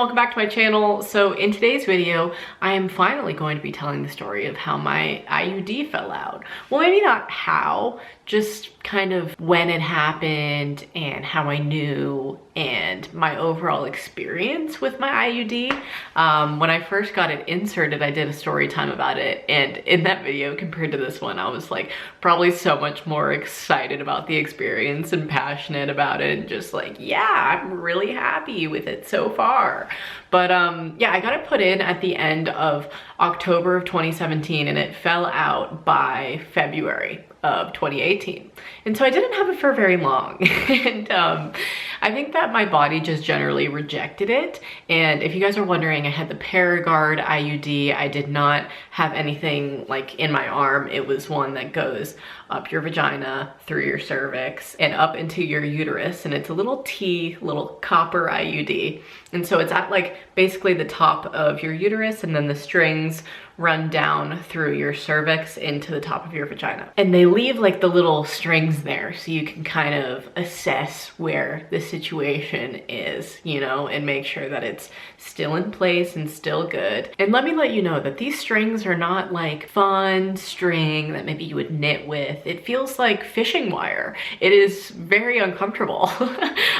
welcome back to my channel. So in today's video, I am finally going to be telling the story of how my IUD fell out. Well, maybe not how, just kind of when it happened and how I knew and my overall experience with my IUD. When I first got it inserted, I did a story time about it, and in that video compared to this one, I was like probably so much more excited about the experience and passionate about it, and just like, yeah, I'm really happy with it so far. But yeah, I got it put in at the end of October of 2017, and it fell out by February of 2018. And so I didn't have it for very long. And I think that my body just generally rejected it. And if you guys are wondering, I had the Paragard IUD. I did not have anything like in my arm. It was one that goes up your vagina, through your cervix, and up into your uterus. And it's a little copper IUD. And so it's at like basically the top of your uterus, and then the strings run down through your cervix into the top of your vagina. And they leave like the little strings there so you can kind of assess where the situation is, you know, and make sure that it's still in place and still good. And let me let you know that these strings are not like fun string that maybe you would knit with. It feels like fishing wire. It is very uncomfortable.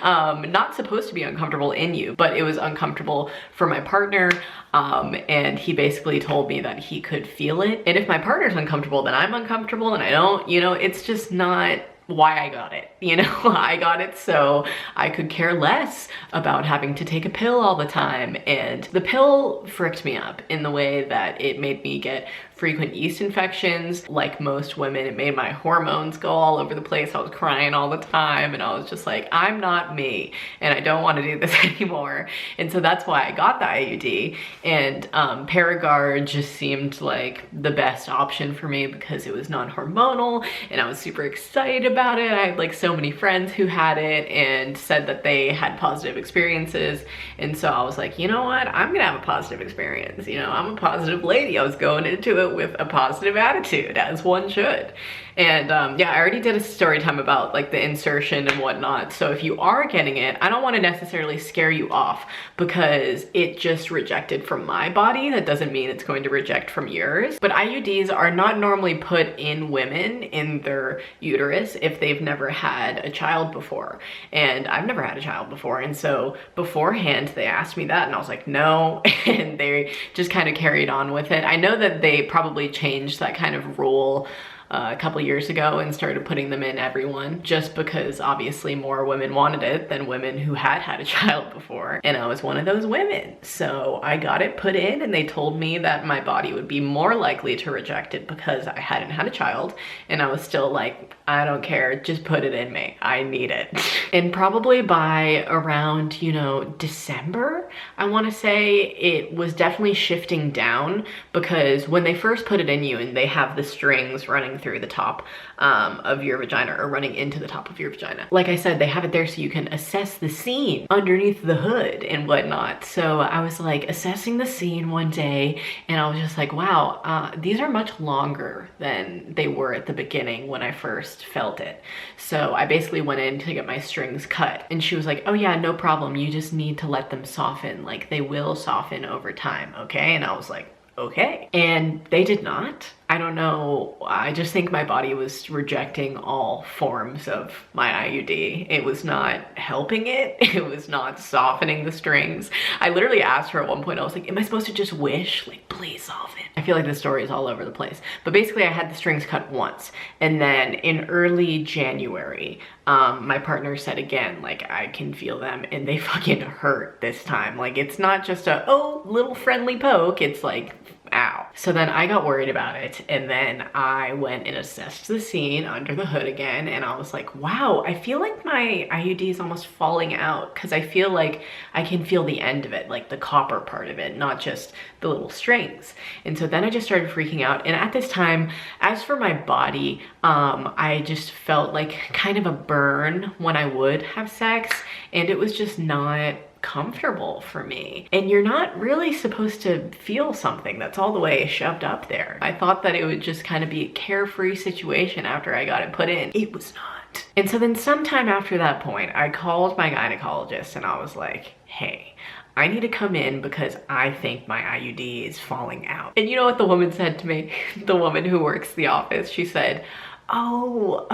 Not supposed to be uncomfortable in you, but it was uncomfortable for my partner. And he basically told me that he could feel it. And if my partner's uncomfortable, then I'm uncomfortable, and I don't, you know, it's just not why I got it, you know. I got it so I could care less about having to take a pill all the time. And the pill fricked me up in the way that it made me get frequent yeast infections. Like most women, it made my hormones go all over the place. I was crying all the time, and I was just like, I'm not me, and I don't want to do this anymore. And so that's why I got the IUD. And Paragard just seemed like the best option for me because it was non-hormonal, and I was super excited about it. I had like so many friends who had it and said that they had positive experiences. And so I was like, you know what? I'm gonna have a positive experience. You know, I'm a positive lady. I was going into it with a positive attitude, as one should. And yeah, I already did a story time about like the insertion and whatnot. So if you are getting it, I don't want to necessarily scare you off because it just rejected from my body. That doesn't mean it's going to reject from yours. But IUDs are not normally put in women in their uterus if they've never had a child before. And I've never had a child before. And so beforehand, they asked me that, and I was like, no. And they just kind of carried on with it. I know that they probably changed that kind of rule a couple years ago and started putting them in everyone, just because obviously more women wanted it than women who had had a child before. And I was one of those women. So I got it put in, and they told me that my body would be more likely to reject it because I hadn't had a child. And I was still like, I don't care, just put it in me. I need it. And probably by around, you know, December, I want to say, it was definitely shifting down, because when they first put it in you and they have the strings running through the top of your vagina, or running into the top of your vagina, like I said, they have it there so you can assess the scene underneath the hood and whatnot. So I was like assessing the scene one day, and I was just like, wow, these are much longer than they were at the beginning when I first felt it. So I basically went in to get my strings cut, and she was like, oh yeah, no problem, you just need to let them soften. Like, they will soften over time, okay? And I was like, okay. And they did not. I don't know, I just think my body was rejecting all forms of my IUD. It was not helping it. It was not softening the strings. I literally asked her at one point, I was like, am I supposed to just wish? Like, please soften. I feel like the story is all over the place. But basically I had the strings cut once. And then in early January, my partner said again, like, I can feel them, and they fucking hurt this time. Like, it's not just a, oh, little friendly poke. It's like, ow. So then I got worried about it, and then I went and assessed the scene under the hood again, and I was like, wow, I feel like my IUD is almost falling out, because I feel like I can feel the end of it, like the copper part of it, not just the little strings. And so then I just started freaking out. And at this time, as for my body, I just felt like kind of a burn when I would have sex, and it was just not comfortable for me. And you're not really supposed to feel something that's all the way shoved up there. I thought that it would just kind of be a carefree situation after I got it put in. It was not. And so then sometime after that point, I called my gynecologist and I was like, hey, I need to come in because I think my IUD is falling out. And you know what the woman said to me? The woman who works the office, she said, oh,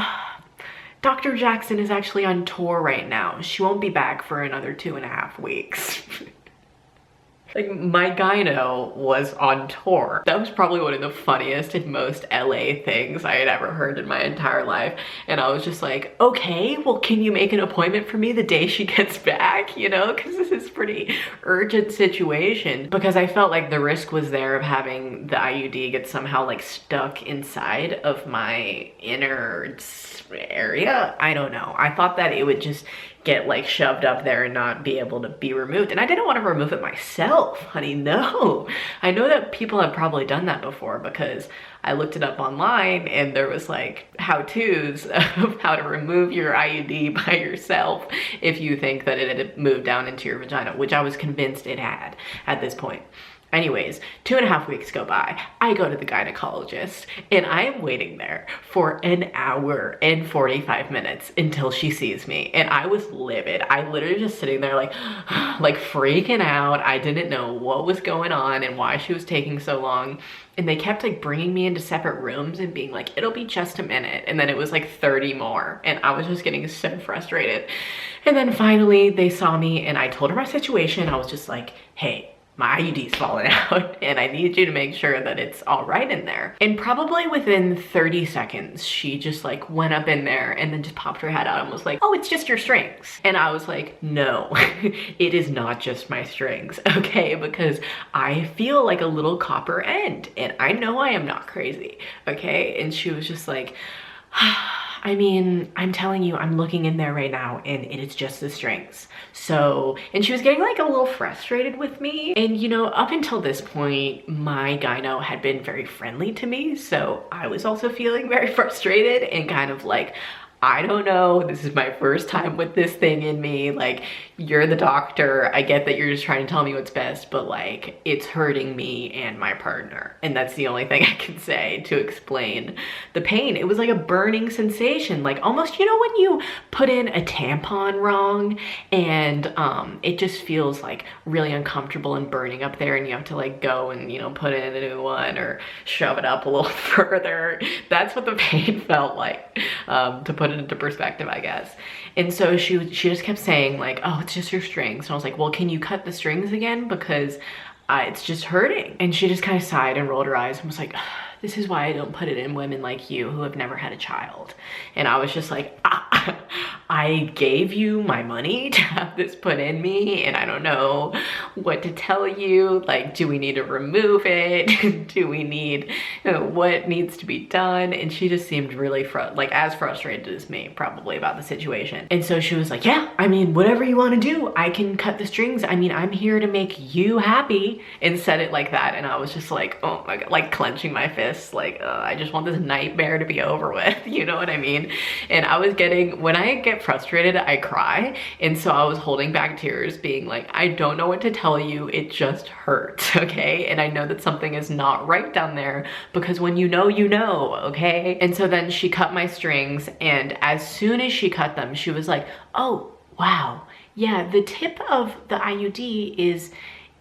Dr. Jackson is actually on tour right now. She won't be back for another 2.5 weeks. Like, my gyno was on tour. That was probably one of the funniest and most LA things I had ever heard in my entire life. And I was just like, okay, well, can you make an appointment for me the day she gets back? You know, because this is a pretty urgent situation. Because I felt like the risk was there of having the IUD get somehow like stuck inside of my innards area. I don't know. I thought that it would just get like shoved up there and not be able to be removed. And I didn't want to remove it myself, honey, no. I know that people have probably done that before because I looked it up online and there was like how-tos of how to remove your IUD by yourself if you think that it had moved down into your vagina, which I was convinced it had at this point. Anyways, 2.5 weeks go by. I go to the gynecologist and I'm waiting there for an hour and 45 minutes until she sees me. And I was livid. I literally just sitting there like freaking out. I didn't know what was going on and why she was taking so long. And they kept like bringing me into separate rooms and being like, it'll be just a minute. And then it was like 30 more. And I was just getting so frustrated. And then finally they saw me and I told her my situation. I was just like, hey, my IUD's falling out and I need you to make sure that it's all right in there. And probably within 30 seconds, she just like went up in there and then just popped her head out and was like, oh, it's just your strings. And I was like, no, it is not just my strings, okay? Because I feel like a little copper end and I know I am not crazy, okay? And she was just like, I mean, I'm telling you, I'm looking in there right now and it is just the strings. So, and she was getting like a little frustrated with me. And you know, up until this point, my gyno had been very friendly to me. So I was also feeling very frustrated and kind of like, I don't know, this is my first time with this thing in me. Like, you're the doctor. I get that you're just trying to tell me what's best, but like, it's hurting me and my partner. And that's the only thing I can say to explain the pain. It was like a burning sensation, like almost, you know, when you put in a tampon wrong and it just feels like really uncomfortable and burning up there and you have to like go and, you know, put in a new one or shove it up a little further. That's what the pain felt like, to put it into perspective, I guess. And so she just kept saying like, oh, it's just your strings. And I was like, well, can you cut the strings again? Because it's just hurting. And she just kind of sighed and rolled her eyes and was like, this is why I don't put it in women like you who have never had a child. And I was just like, I gave you my money to have this put in me and I don't know what to tell you. Like, do we need to remove it? Do we need, you know, what needs to be done? And she just seemed really like as frustrated as me probably about the situation. And so she was like, yeah, I mean, whatever you want to do, I can cut the strings. I mean, I'm here to make you happy, and said it like that. And I was just like, oh my God, like clenching my fist. Like, I just want this nightmare to be over with, you know what I mean? And I was getting, when I get frustrated, I cry. And so I was holding back tears being like, I don't know what to tell you. It just hurts, okay? And I know that something is not right down there because when you know, okay? And so then she cut my strings and as soon as she cut them, she was like, oh, wow. Yeah, the tip of the IUD is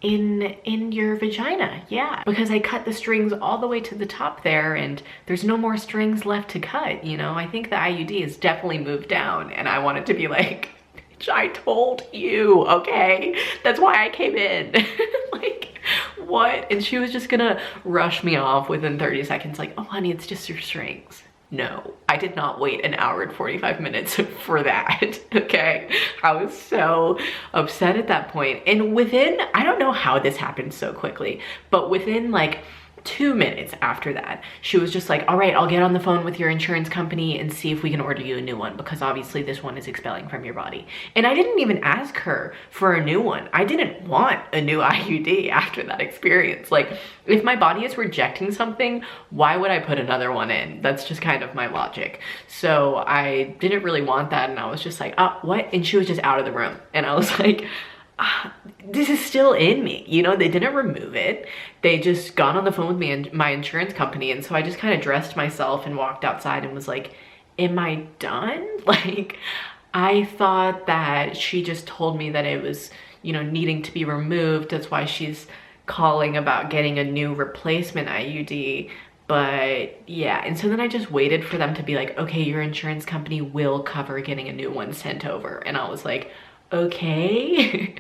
in your vagina, yeah, because I cut the strings all the way to the top there and there's no more strings left to cut, you know. I think the IUD has definitely moved down. And I wanted to be like, bitch, I told you, okay? That's why I came in. Like, what? And she was just gonna rush me off within 30 seconds like, oh honey, it's just your strings. No, I did not wait an hour and 45 minutes for that, okay? I was so upset at that point. And within, I don't know how this happened so quickly, but within like 2 minutes after that, she was just like, all right, I'll get on the phone with your insurance company and see if we can order you a new one because obviously this one is expelling from your body. And I didn't even ask her for a new one. I didn't want a new IUD after that experience. Like, if my body is rejecting something, why would I put another one in? That's just kind of my logic. So I didn't really want that and I was just like, oh, what? And she was just out of the room. And I was like, this is still in me, you know. They didn't remove it. They just got on the phone with me and my insurance company, and so I just kind of dressed myself and walked outside and was like, am I done? Like, I thought that she just told me that it was you know, needing to be removed. That's why she's calling about getting a new replacement IUD. But yeah, and so then I just waited for them to be like, okay, your insurance company will cover getting a new one sent over. And I was like, okay.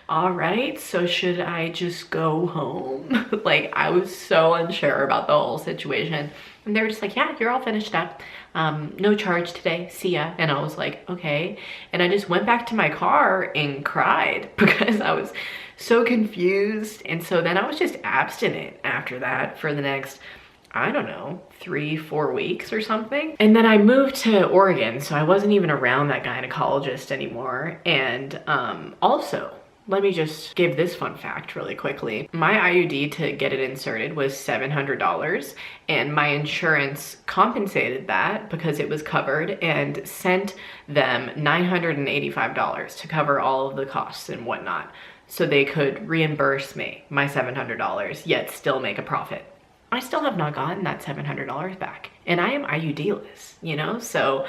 All right, so should I just go home? Like, I was so unsure about the whole situation. And they were just like, yeah, you're all finished up. No charge today, see ya. And I was like, okay. And I just went back to my car and cried because I was so confused. And so then I was just abstinent after that for the next, I don't know, 3-4 weeks or something. And then I moved to Oregon, so I wasn't even around that gynecologist anymore. And also, let me just give this fun fact really quickly. My IUD to get it inserted was $700, and my insurance compensated that because it was covered and sent them $985 to cover all of the costs and whatnot, so they could reimburse me my $700, yet still make a profit. I still have not gotten that $700 back, and I am IUD-less, you know? So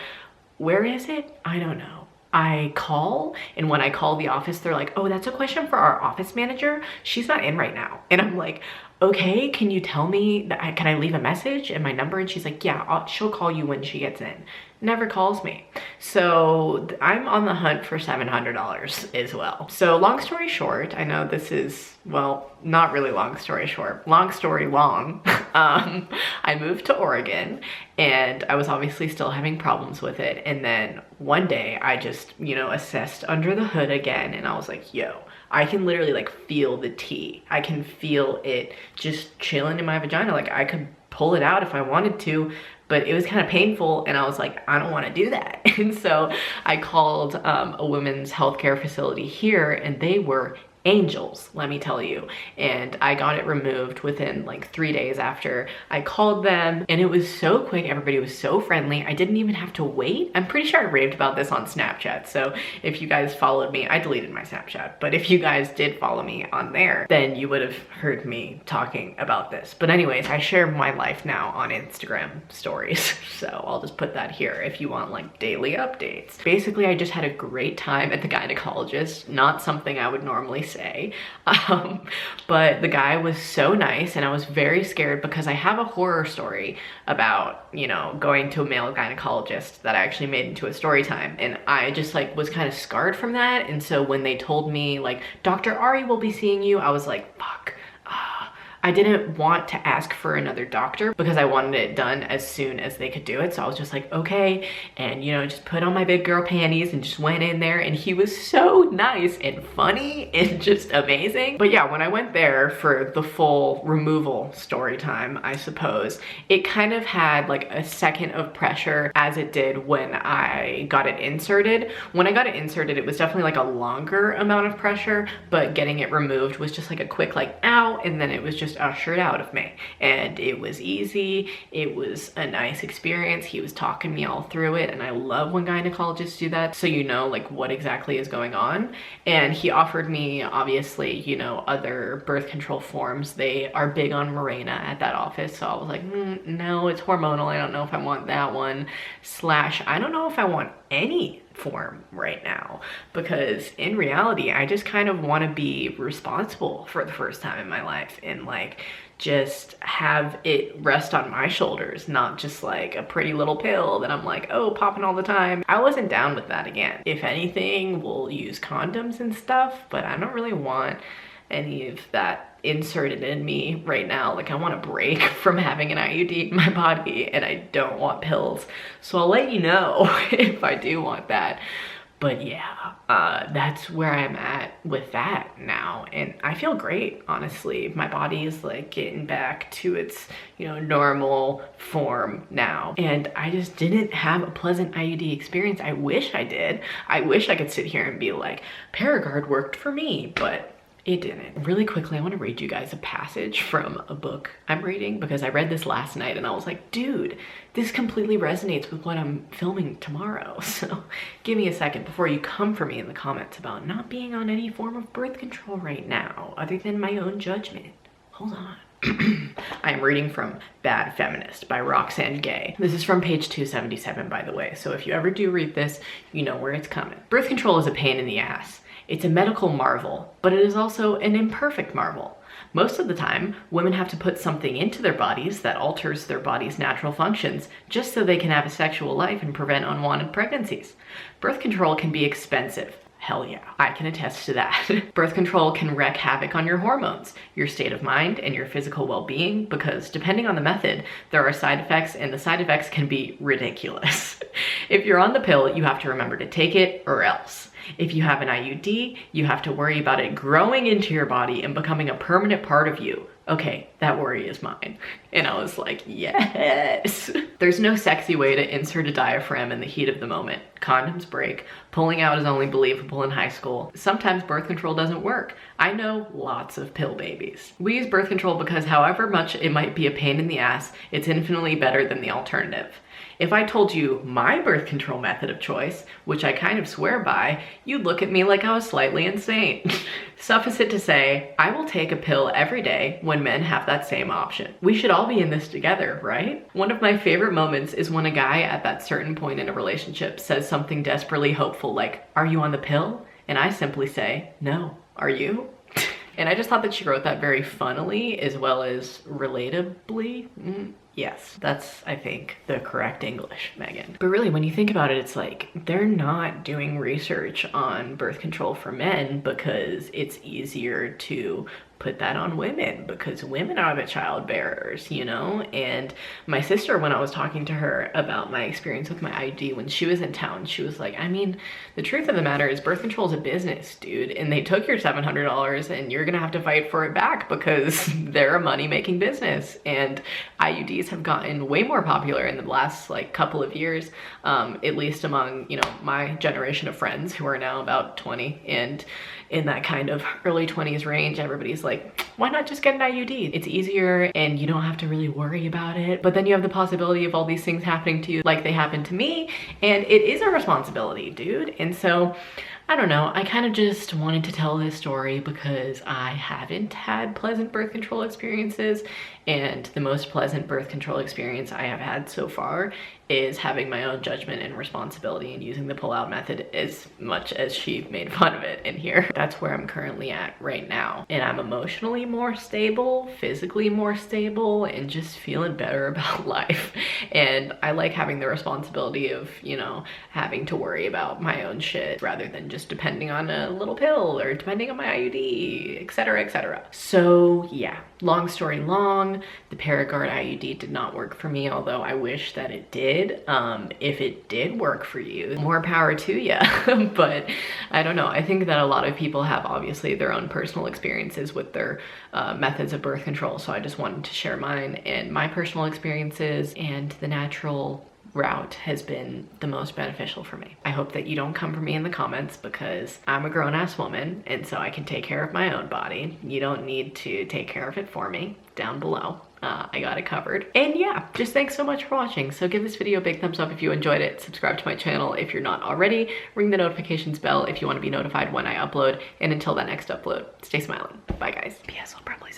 where is it? I don't know. I call, and when I call the office, they're like, oh, that's a question for our office manager. She's not in right now. And I'm like, okay, can you tell me, can I leave a message and my number? And she's like, yeah, she'll call you when she gets in. Never calls me. So I'm on the hunt for $700 as well. So long story short, I know this is, well, not really long story short, long story long. I moved to Oregon and I was obviously still having problems with it. And then one day I just, you know, assessed under the hood again, and I was like, yo, I can literally like feel the tea. I can feel it just chilling in my vagina. Like I could pull it out if I wanted to, but it was kind of painful, and I was like, I don't want to do that. And so I called a women's healthcare facility here, and they were angels, let me tell you. And I got it removed within like 3 days after I called them, and it was so quick. Everybody was so friendly. I didn't even have to wait. I'm pretty sure I raved about this on Snapchat, so if you guys followed me, I deleted my Snapchat, but if you guys did follow me on there, then you would have heard me talking about this. But anyways, I share my life now on Instagram stories, so I'll just put that here if you want like daily updates. Basically, I just had a great time at the gynecologist, not something I would normally say. But the guy was so nice, and I was very scared because I have a horror story about, you know, going to a male gynecologist that I actually made into a story time, and I just like was kind of scarred from that. And so when they told me like Dr. Ari will be seeing you, I was like, fuck. I didn't want to ask for another doctor because I wanted it done as soon as they could do it. So I was just like, okay. And, you know, just put on my big girl panties and just went in there, and he was so nice and funny and just amazing. But yeah, when I went there for the full removal story time, I suppose, it kind of had like a second of pressure as it did when I got it inserted. When I got it inserted, it was definitely like a longer amount of pressure, but getting it removed was just like a quick like ow, and then it was just ushered out of me, and it was easy. It was a nice experience. He was talking me all through it, and I love when gynecologists do that, so you know like what exactly is going on. And he offered me, obviously, you know, other birth control forms. They are big on Mirena at that office, so I was like, no, it's hormonal. I don't know if I want that one, slash I don't know if I want any form right now, because in reality I just kind of want to be responsible for the first time in my life and like just have it rest on my shoulders, not just like a pretty little pill that I'm like, oh, popping all the time. I wasn't down with that again. If anything, we'll use condoms and stuff, but I don't really want any of that inserted in me right now. Like I want a break from having an IUD in my body, and I don't want pills. So I'll let you know if I do want that. But yeah, that's where I'm at with that now. And I feel great, honestly. My body is like getting back to its, you know, normal form now. And I just didn't have a pleasant IUD experience. I wish I did. I wish I could sit here and be like, Paragard worked for me, but it didn't. Really quickly, I want to read you guys a passage from a book I'm reading, because I read this last night and I was like, dude, this completely resonates with what I'm filming tomorrow. So give me a second before you come for me in the comments about not being on any form of birth control right now, other than my own judgment. Hold on. I am reading from Bad Feminist by Roxane Gay. This is from page 277, by the way, so if you ever do read this, you know where it's coming. Birth control is a pain in the ass. It's a medical marvel, but it is also an imperfect marvel. Most of the time, women have to put something into their bodies that alters their body's natural functions just so they can have a sexual life and prevent unwanted pregnancies. Birth control can be expensive. Hell yeah, I can attest to that. Birth control can wreak havoc on your hormones, your state of mind, and your physical well-being because depending on the method, there are side effects and the side effects can be ridiculous. If you're on the pill, you have to remember to take it or else. If you have an IUD, you have to worry about it growing into your body and becoming a permanent part of you. Okay, that worry is mine. And I was like, yes. There's no sexy way to insert a diaphragm in the heat of the moment. Condoms break. Pulling out is only believable in high school. Sometimes birth control doesn't work. I know lots of pill babies. We use birth control because however much it might be a pain in the ass, it's infinitely better than the alternative. If I told you my birth control method of choice, which I kind of swear by, you'd look at me like I was slightly insane. Suffice it to say, I will take a pill every day when men have that same option. We should all be in this together, right? One of my favorite moments is when a guy at that certain point in a relationship says something desperately hopeful like, "Are you on the pill?" And I simply say, "No, are you?" And I just thought that she wrote that very funnily as well as relatably. Yes, that's, I think, the correct English, Megan. But really, when you think about it, it's like, they're not doing research on birth control for men because it's easier to put that on women because women are the child bearers, you know? And my sister, when I was talking to her about my experience with my IUD when she was in town, she was like, I mean, the truth of the matter is birth control is a business, dude. And they took your $700 and you're gonna have to fight for it back because they're a money-making business. And IUDs have gotten way more popular in the last like couple of years, at least among, you know, my generation of friends who are now about 20 and in that kind of early 20s range, everybody's like, why not just get an IUD? It's easier and you don't have to really worry about it. But then you have the possibility of all these things happening to you like they happened to me. And it is a responsibility, dude. And so, I don't know, I kind of just wanted to tell this story because I haven't had pleasant birth control experiences, and the most pleasant birth control experience I have had so far is having my own judgment and responsibility and using the pull-out method as much as she made fun of it in here. That's where I'm currently at right now. And I'm emotionally more stable, physically more stable, and just feeling better about life. And I like having the responsibility of, you know, having to worry about my own shit rather than just depending on a little pill or depending on my IUD, etc., etc. So yeah, long story long, the Paragard IUD did not work for me, although I wish that it did. If it did work for you, more power to you. But I don't know, I think that a lot of people have obviously their own personal experiences with their methods of birth control, so I just wanted to share mine and my personal experiences, and the natural route has been the most beneficial for me. I hope that you don't come for me in the comments because I'm a grown-ass woman and so I can take care of my own body. You don't need to take care of it for me down below. I got it covered. And yeah, just thanks so much for watching. So give this video a big thumbs up if you enjoyed it. Subscribe to my channel if you're not already. Ring the notifications bell if you want to be notified when I upload. And until that next upload, stay smiling. Bye guys. P.S. I'll probably